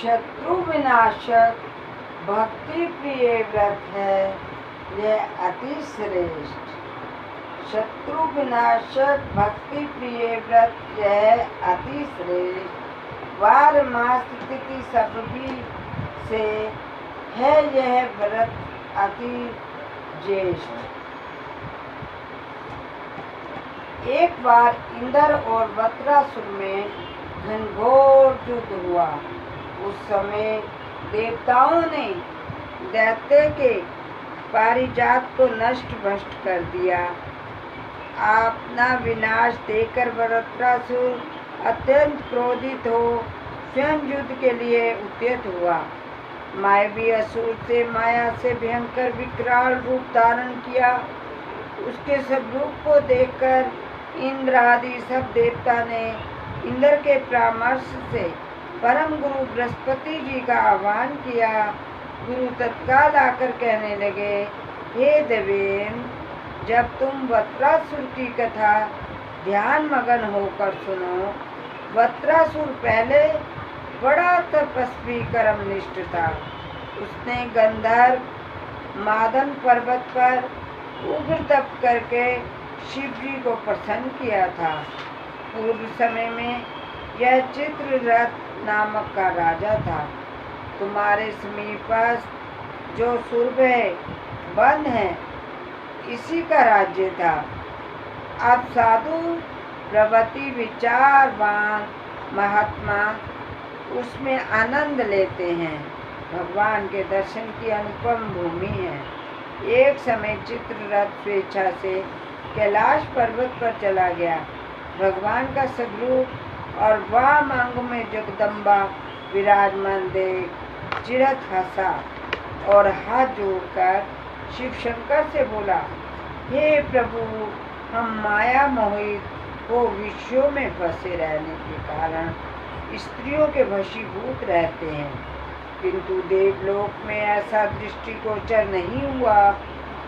शत्रु विनाशक भक्ति प्रिय व्रत है यह अति श्रेष्ठ। शत्रु विनाशक भक्ति प्रिय व्रत यह अति श्रेष्ठ। वार मास तिथि सबभी से है यह व्रत अति ज्येष्ठ। एक बार इंद्र और वत्रासुर में घनघोर युद्ध हुआ। उस समय देवताओं ने दैत्य के पारिजात को नष्ट भ्रष्ट कर दिया। अपना विनाश देखकर वत्रासुर अत्यंत क्रोधित हो स्वयं युद्ध के लिए उद्यत हुआ। मायावी असुर से माया से भयंकर विकराल रूप धारण किया। उसके सब रूप को देखकर इंद्र आदि सब देवता ने इंद्र के परामर्श से परम गुरु बृहस्पति जी का आह्वान किया। गुरु तत्काल आकर कहने लगे, हे देवेन, जब तुम वत्रासुर की कथा ध्यान मगन होकर सुनो। वत्रासुर पहले बड़ा तपस्वी कर्मनिष्ठ था। उसने गंधर्व मादन पर्वत पर उग्र तप करके शिव जी को प्रसन्न किया था। पूर्व समय में यह चित्ररथ नामक का राजा था। तुम्हारे समीपस्थ जो सुरभय वन है इसी का राज्य था। अब साधु प्रवृत्ति विचारवान महात्मा उसमें आनंद लेते हैं। भगवान के दर्शन की अनुपम भूमि है। एक समय चित्ररथ स्वेच्छा से कैलाश पर्वत पर चला गया। भगवान का स्वरूप और वाम अंग में जगदम्बा विराजमान देख चिरत हंसा और हाथ जोड़कर शिव शंकर से बोला, हे प्रभु, हम माया मोहित हो विश्वों में फंसे रहने के कारण स्त्रियों के वशीभूत रहते हैं। किंतु देवलोक में ऐसा दृष्टिगोचर नहीं हुआ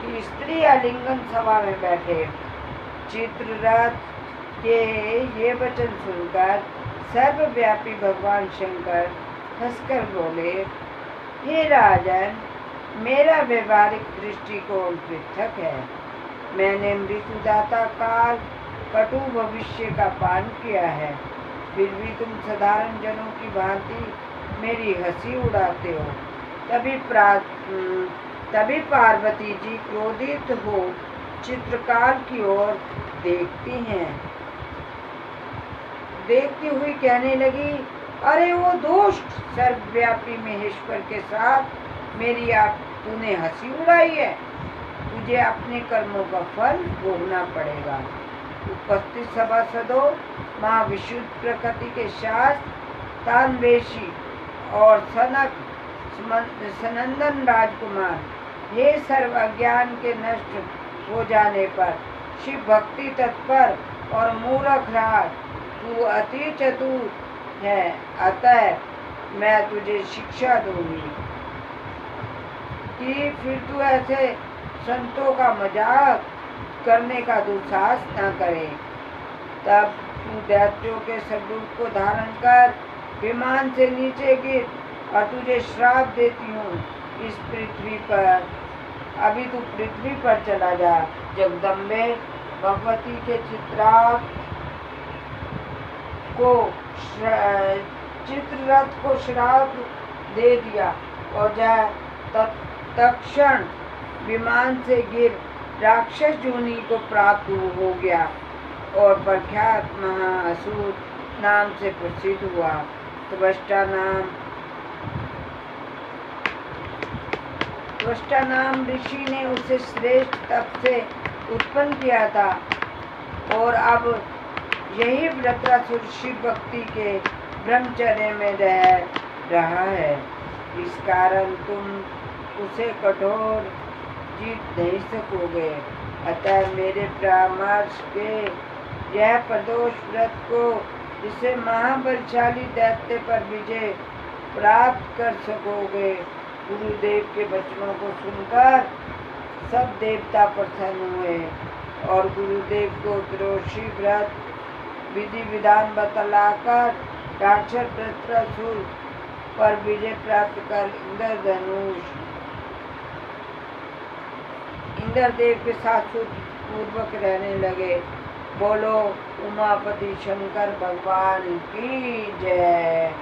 कि स्त्री आलिंगन सभा में बैठे। चित्ररथ के ये वचन सुनकर सर्वव्यापी भगवान शंकर हंसकर बोले, हे राजन, मेरा व्यवहारिक दृष्टिकोण पृथक है। मैंने मृत्युदाता काल कटु भविष्य का पान किया है, फिर भी तुम साधारण जनों की भांति मेरी हंसी उड़ाते हो। तभी पार्वती जी क्रोधित हो चित्रकार की ओर देखती हुई कहने लगी, अरे वो दुष्ट, सर्वव्यापी महेश्वर के साथ मेरी आप तूने हंसी उड़ाई है। तुझे अपने कर्मों का फल भोगना पड़ेगा। उपस्थित सभासदों, माँ विशुद्ध प्रकृति के शास्त्र तानवेशी और सनंदन राजकुमार, हे सर्व अज्ञान के नष्ट हो जाने पर शिव भक्ति तत्पर और मूर्ख राज, तू अति चतुर है, अतः मैं तुझे शिक्षा दूंगी कि फिर तू ऐसे संतों का मजाक करने का दुस्साहस न करे। तब तू दैत्यों के स्वरूप को धारण कर विमान से नीचे गिर और तुझे श्राप देती हूँ इस पृथ्वी पर। अभी तू पृथ्वी पर चला जा। जगदम्बे भगवती के चित्ररथ को श्राप दे दिया और तत्क्षण विमान से गिर राक्षस योनि को प्राप्त हो गया और प्रख्यात महाअसुर नाम से प्रसिद्ध हुआ। त्वष्टा नाम ऋषि ने उसे श्रेष्ठ तप से उत्पन्न किया था और अब यही वृत्रासुर शिव भक्ति के ब्रह्मचर्य में रह रहा है। इस कारण तुम उसे कठोर जीत नहीं सकोगे। अतः मेरे परामर्श के यह प्रदोष व्रत को, जिसे महाबलशाली दैत्य पर विजय प्राप्त कर सकोगे। गुरुदेव के वचनों को सुनकर सब देवता प्रसन्न हुए और गुरुदेव को त्रोषी व्रत विधि विधान बतलाकर राक्षस वृत्रासुर पर विजय प्राप्त कर इंद्रदेव के साथ पूर्वक रहने लगे। बोलो उमापति शंकर भगवान की जय।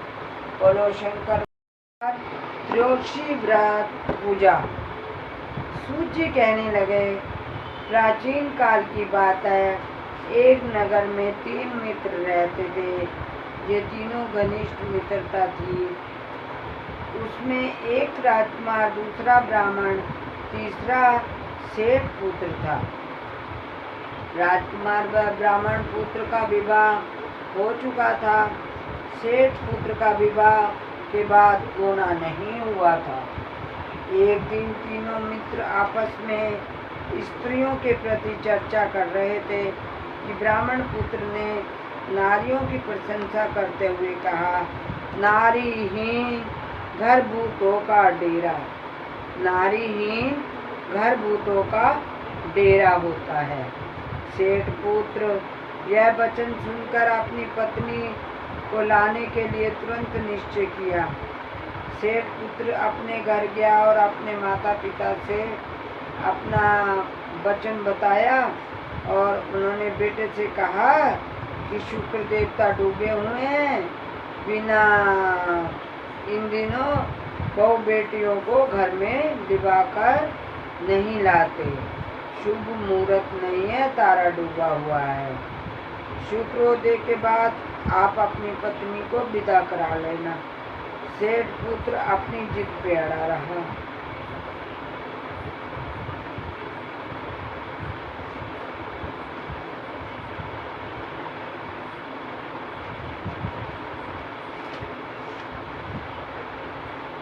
बोलो शंकर। त्रयोदशी व्रत पूजा। सूत जी कहने लगे, प्राचीन काल की बात है, एक नगर में 3 मित्र रहते थे। ये तीनों घनिष्ठ मित्रता थी। उसमें एक राजकुमार, दूसरा ब्राह्मण, तीसरा सेठ पुत्र था। राजकुमार व ब्राह्मण पुत्र का विवाह हो चुका था। सेठ पुत्र का विवाह के बाद होना नहीं हुआ था। एक दिन तीनों मित्र आपस में स्त्रियों के प्रति चर्चा कर रहे थे कि ब्राह्मण पुत्र ने नारियों की प्रशंसा करते हुए कहा, नारीहीन घर भूतों का डेरा। नारीहीन घर भूतों का डेरा होता है। सेठ पुत्र यह वचन सुनकर अपनी पत्नी को लाने के लिए तुरंत निश्चय किया। सेठ पुत्र अपने घर गया और अपने माता पिता से अपना वचन बताया और उन्होंने बेटे से कहा कि शुक्र देवता डूबे हुए हैं, बिना इन दिनों बहु बेटियों को घर में दिवाकर नहीं लाते। शुभ मुहूर्त नहीं है, तारा डूबा हुआ है। शुक्रोदय के बाद आप अपनी पत्नी को विदा करा लेना। सेठ पुत्र अपनी जिद पे अड़ा रहा।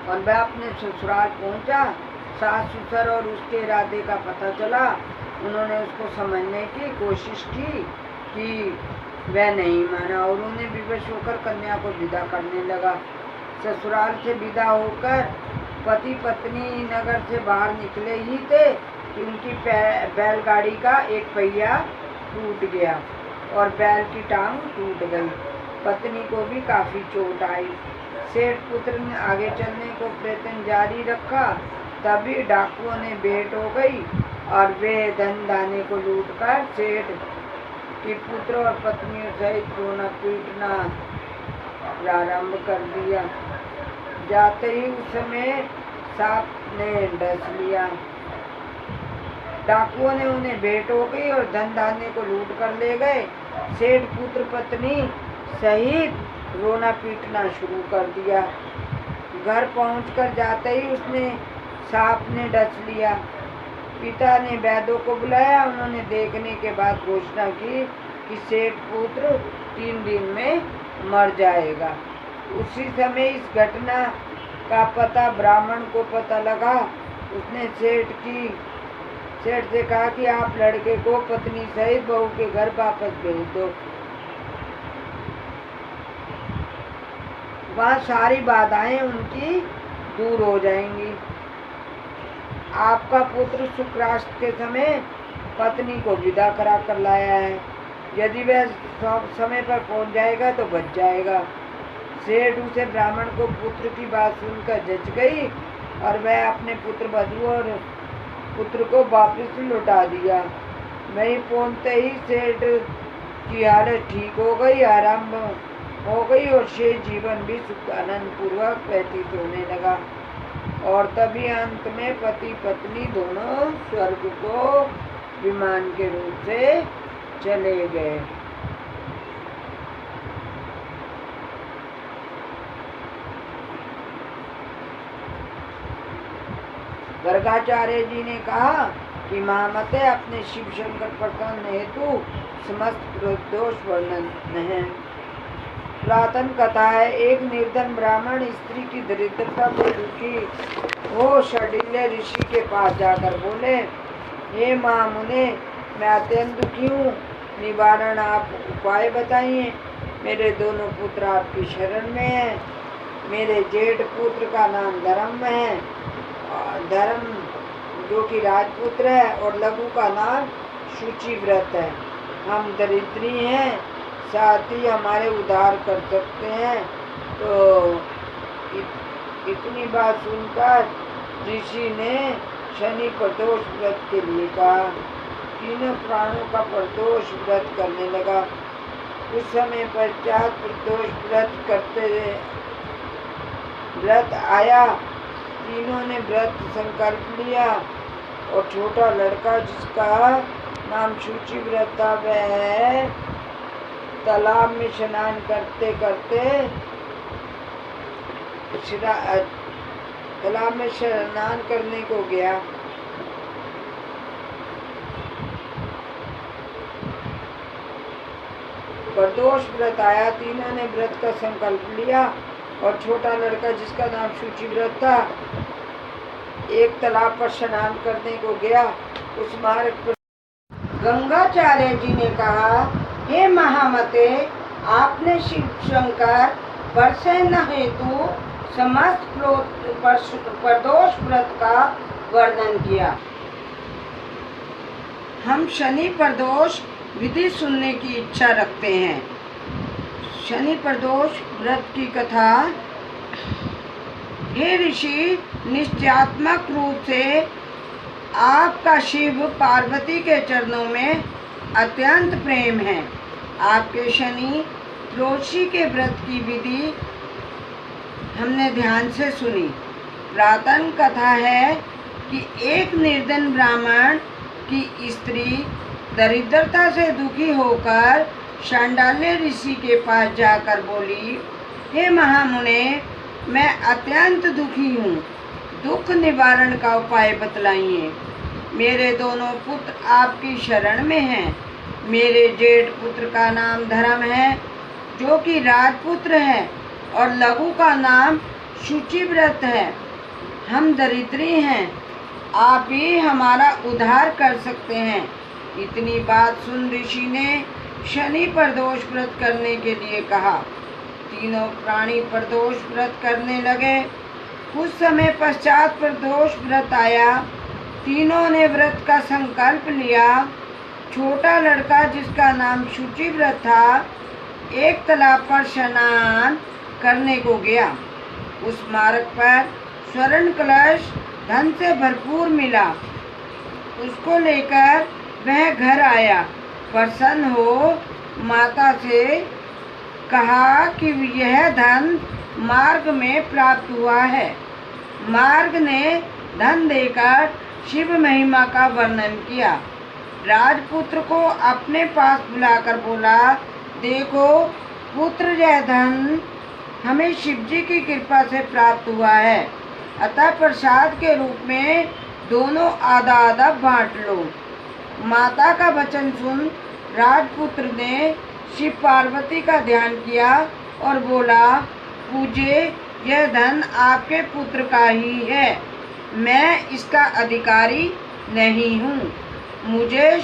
और वह अपने ससुराल पहुंचा। सास ससुर और उसके इरादे का पता चला। उन्होंने उसको समझने की कोशिश की कि वह नहीं माना और उन्हें विवश होकर कन्या को विदा करने लगा। ससुराल से विदा होकर पति पत्नी नगर से बाहर निकले ही थे कि उनकी बैलगाड़ी का एक पहिया टूट गया और बैल की टांग टूट गई। पत्नी को भी काफी चोट आई। सेठ पुत्र ने आगे चलने को प्रयत्न जारी रखा, तभी डाकुओं ने भेंट हो गई और वे धन दाने को लूटकर सेठ के पुत्र और पत्नियों सहित रोना पीटना प्रारंभ कर दिया। जाते ही उस समय सांप ने डस लिया। डाकुओं ने उन्हें भेंट हो गई और धन धान्य को लूट कर ले गए। सेठ पुत्र पत्नी सहित रोना पीटना शुरू कर दिया। घर पहुंचकर जाते ही उसने सांप ने डस लिया। पिता ने वैद्यों को बुलाया। उन्होंने देखने के बाद घोषणा की कि सेठ पुत्र 3 दिन में मर जाएगा। उसी समय इस घटना का पता ब्राह्मण को पता लगा। उसने सेठ से कहा कि आप लड़के को पत्नी सहित बहू के घर वापस भेज दो। वहाँ सारी बाधाएं उनकी दूर हो जाएंगी। आपका पुत्र शुक्राष्ट के समय पत्नी को विदा करा कर लाया है। यदि वह समय पर पहुंच जाएगा तो बच जाएगा। सेठ उसे ब्राह्मण को पुत्र की बात सुनकर जच गई और वह अपने पुत्र वधू और पुत्र को वापस लौटा दिया। वहीं पहुंचते ही सेठ की हालत ठीक हो गई, आराम हो गई और शेष जीवन भी सुख आनंद पूर्वक व्यतीत होने लगा। और तभी अंत में पति पत्नी दोनों स्वर्ग को विमान के रूप से चले गए। गर्गाचार्य जी ने कहा कि महामते अपने शिव शंकर प्रसन्न हेतु समस्त दोष वर्णन है। पुरातन कथा है, एक निर्धन ब्राह्मण स्त्री की दरिद्रता को दुखी वो षडीले ऋषि के पास जाकर बोले, हे महामुने, मैं अत्यंत दुखी हूँ, निवारण आप उपाय बताइए। मेरे दोनों पुत्र आपकी शरण में हैं। मेरे जेठ पुत्र का नाम धर्म है, धर्म जो कि राजपुत्र है, और लघु का नाम शुचिव्रत है। हम दरिद्री हैं, साथ ही हमारे उद्धार कर सकते हैं, तो इतनी बात सुनकर ऋषि ने शनि प्रदोष व्रत के लिए कहा। तीनों प्राणों का प्रदोष व्रत करने लगा। कुछ समय पश्चात प्रदोष व्रत आया। तीनों ने व्रत संकल्प लिया और छोटा लड़का जिसका नाम शुचि व्रत था वह तालाब में स्नान करते करते तालाब में स्नान करने को गया। प्रदोष व्रत आया। तीनों ने व्रत का संकल्प लिया और छोटा लड़का जिसका नाम शुचि व्रत था एक तालाब पर स्नान करने को गया। उस मार्ग पर गंगाचार्य जी ने कहा, हे महामते, आपने शिव शंकर प्रसन्न हेतु समस्त प्रदोष व्रत का वर्णन किया। हम शनि प्रदोष विधि सुनने की इच्छा रखते हैं। शनि प्रदोष व्रत की कथा। हे ऋषि, निश्चयात्मक रूप से आपका शिव पार्वती के चरणों में अत्यंत प्रेम है। आपके शनि त्रयोदशी के व्रत की विधि हमने ध्यान से सुनी। पुरातन कथा है कि एक निर्धन ब्राह्मण की स्त्री दरिद्रता से दुखी होकर शांडाल्य ऋषि के पास जाकर बोली, हे महामुने, मैं अत्यंत दुखी हूँ, दुख निवारण का उपाय बतलाइए। मेरे दोनों पुत्र आपकी शरण में हैं। मेरे जेठ पुत्र का नाम धर्म है जो कि राजपुत्र है और लघु का नाम शुचिव्रत है। हम दरिद्री हैं, आप ही हमारा उद्धार कर सकते हैं। इतनी बात सुन ऋषि ने शनि प्रदोष व्रत करने के लिए कहा। तीनों प्राणी प्रदोष व्रत करने लगे। कुछ समय पश्चात प्रदोष व्रत आया। तीनों ने व्रत का संकल्प लिया। छोटा लड़का जिसका नाम शुचि व्रत था एक तालाब पर स्नान करने को गया। उस मार्ग पर स्वर्ण कलश धन से भरपूर मिला। उसको लेकर वह घर आया। प्रसन्न हो माता से कहा कि यह धन मार्ग में प्राप्त हुआ है। मार्ग ने धन देकर शिव महिमा का वर्णन किया। राजपुत्र को अपने पास बुलाकर बोला, देखो पुत्र, यह धन हमें शिवजी की कृपा से प्राप्त हुआ है, अतः प्रसाद के रूप में दोनों आधा आधा बांट लो। माता का वचन सुन राजपुत्र ने शिव पार्वती का ध्यान किया और बोला, पूज्य, यह धन आपके पुत्र का ही है, मैं इसका अधिकारी नहीं हूँ। मुझे